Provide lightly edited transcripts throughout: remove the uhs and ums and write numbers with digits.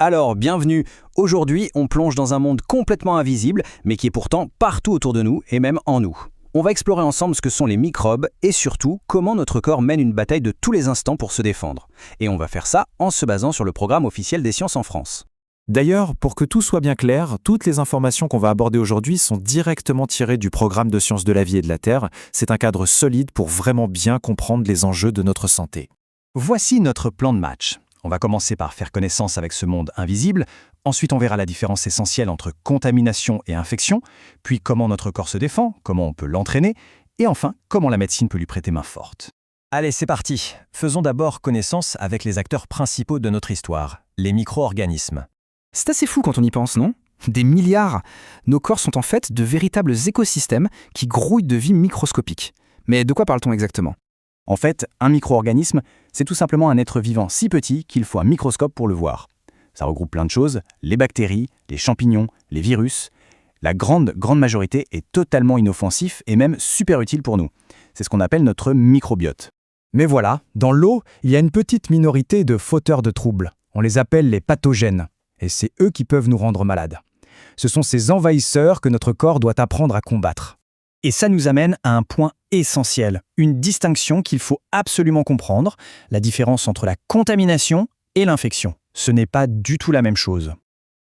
Alors, bienvenue. Aujourd'hui, on plonge dans un monde complètement invisible, mais qui est pourtant partout autour de nous et même en nous. On va explorer ensemble ce que sont les microbes et surtout comment notre corps mène une bataille de tous les instants pour se défendre. Et on va faire ça en se basant sur le programme officiel des sciences en France. D'ailleurs, pour que tout soit bien clair, toutes les informations qu'on va aborder aujourd'hui sont directement tirées du programme de sciences de la vie et de la Terre. C'est un cadre solide pour vraiment bien comprendre les enjeux de notre santé. Voici notre plan de match. On va commencer par faire connaissance avec ce monde invisible, ensuite on verra la différence essentielle entre contamination et infection, puis comment notre corps se défend, comment on peut l'entraîner, et enfin comment la médecine peut lui prêter main forte. Allez, c'est parti. Faisons d'abord connaissance avec les acteurs principaux de notre histoire, les micro-organismes. C'est assez fou quand on y pense, non ? Des milliards. Nos corps sont en fait de véritables écosystèmes qui grouillent de vie microscopique. Mais de quoi parle-t-on exactement ? En fait, un micro-organisme, c'est tout simplement un être vivant si petit qu'il faut un microscope pour le voir. Ça regroupe plein de choses, les bactéries, les champignons, les virus. La grande majorité est totalement inoffensif et même super utile pour nous. C'est ce qu'on appelle notre microbiote. Mais voilà, dans l'eau, il y a une petite minorité de fauteurs de troubles. On les appelle les pathogènes. Et c'est eux qui peuvent nous rendre malades. Ce sont ces envahisseurs que notre corps doit apprendre à combattre. Et ça nous amène à un point essentiel, une distinction qu'il faut absolument comprendre, la différence entre la contamination et l'infection. Ce n'est pas du tout la même chose.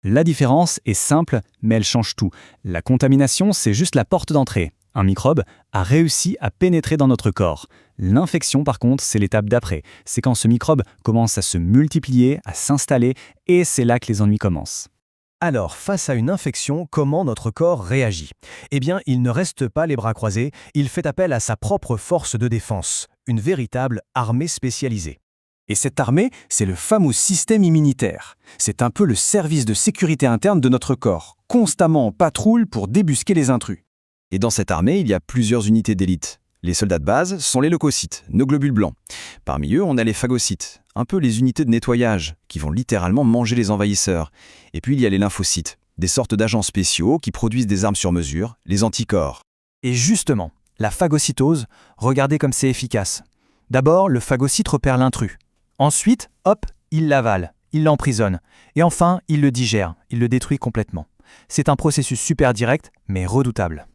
La différence est simple, mais elle change tout. La contamination, c'est juste la porte d'entrée. Un microbe a réussi à pénétrer dans notre corps. L'infection, par contre, c'est l'étape d'après. C'est quand ce microbe commence à se multiplier, à s'installer, et c'est là que les ennuis commencent. Alors, face à une infection, comment notre corps réagit ? Eh bien, il ne reste pas les bras croisés, il fait appel à sa propre force de défense, une véritable armée spécialisée. Et cette armée, c'est le fameux système immunitaire. C'est un peu le service de sécurité interne de notre corps, constamment en patrouille pour débusquer les intrus. Et dans cette armée, il y a plusieurs unités d'élite. Les soldats de base sont les leucocytes, nos globules blancs. Parmi eux, on a les phagocytes, un peu les unités de nettoyage, qui vont littéralement manger les envahisseurs. Et puis il y a les lymphocytes, des sortes d'agents spéciaux qui produisent des armes sur mesure, les anticorps. Et justement, la phagocytose, regardez comme c'est efficace. D'abord, le phagocyte repère l'intrus. Ensuite, hop, il l'avale, il l'emprisonne. Et enfin, il le digère, il le détruit complètement. C'est un processus super direct, mais redoutable.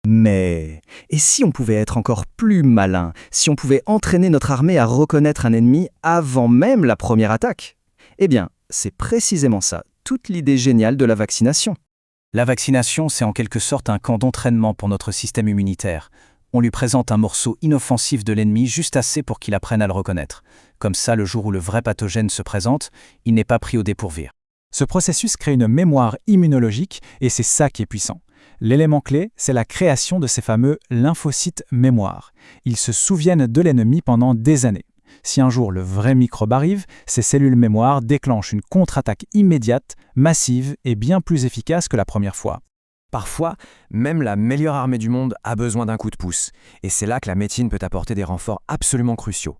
Mais, et si on pouvait être encore plus malin, si on pouvait entraîner notre armée à reconnaître un ennemi avant même la première attaque ? Eh bien, c'est précisément ça, toute l'idée géniale de la vaccination. La vaccination, c'est en quelque sorte un camp d'entraînement pour notre système immunitaire. On lui présente un morceau inoffensif de l'ennemi juste assez pour qu'il apprenne à le reconnaître. Comme ça, le jour où le vrai pathogène se présente, il n'est pas pris au dépourvu. Ce processus crée une mémoire immunologique et c'est ça qui est puissant. L'élément clé, c'est la création de ces fameux lymphocytes mémoire. Ils se souviennent de l'ennemi pendant des années. Si un jour le vrai microbe arrive, ces cellules mémoire déclenchent une contre-attaque immédiate, massive et bien plus efficace que la première fois. Parfois, même la meilleure armée du monde a besoin d'un coup de pouce. Et c'est là que la médecine peut apporter des renforts absolument cruciaux.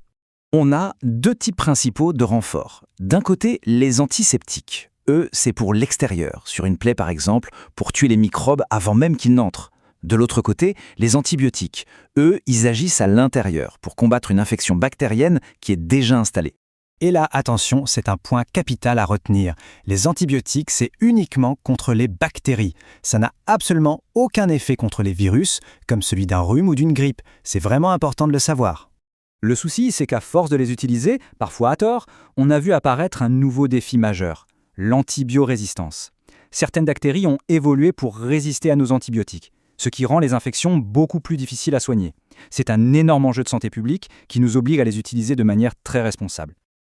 On a deux types principaux de renforts. D'un côté, les antiseptiques. Eux, c'est pour l'extérieur, sur une plaie par exemple, pour tuer les microbes avant même qu'ils n'entrent. De l'autre côté, les antibiotiques. Eux, ils agissent à l'intérieur, pour combattre une infection bactérienne qui est déjà installée. Et là, attention, c'est un point capital à retenir. Les antibiotiques, c'est uniquement contre les bactéries. Ça n'a absolument aucun effet contre les virus, comme celui d'un rhume ou d'une grippe. C'est vraiment important de le savoir. Le souci, c'est qu'à force de les utiliser, parfois à tort, on a vu apparaître un nouveau défi majeur. L'antibiorésistance. Certaines bactéries ont évolué pour résister à nos antibiotiques, ce qui rend les infections beaucoup plus difficiles à soigner. C'est un énorme enjeu de santé publique qui nous oblige à les utiliser de manière très responsable.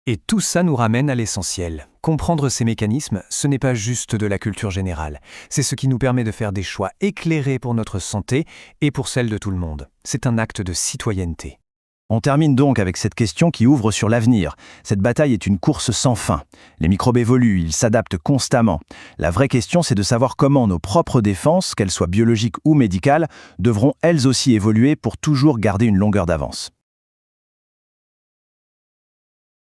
Et tout ça nous ramène à l'essentiel. Comprendre ces mécanismes, ce n'est pas juste de la culture générale. C'est ce qui nous permet de faire des choix éclairés pour notre santé et pour celle de tout le monde. C'est un acte de citoyenneté. On termine donc avec cette question qui ouvre sur l'avenir. Cette bataille est une course sans fin. Les microbes évoluent, ils s'adaptent constamment. La vraie question, c'est de savoir comment nos propres défenses, qu'elles soient biologiques ou médicales, devront elles aussi évoluer pour toujours garder une longueur d'avance.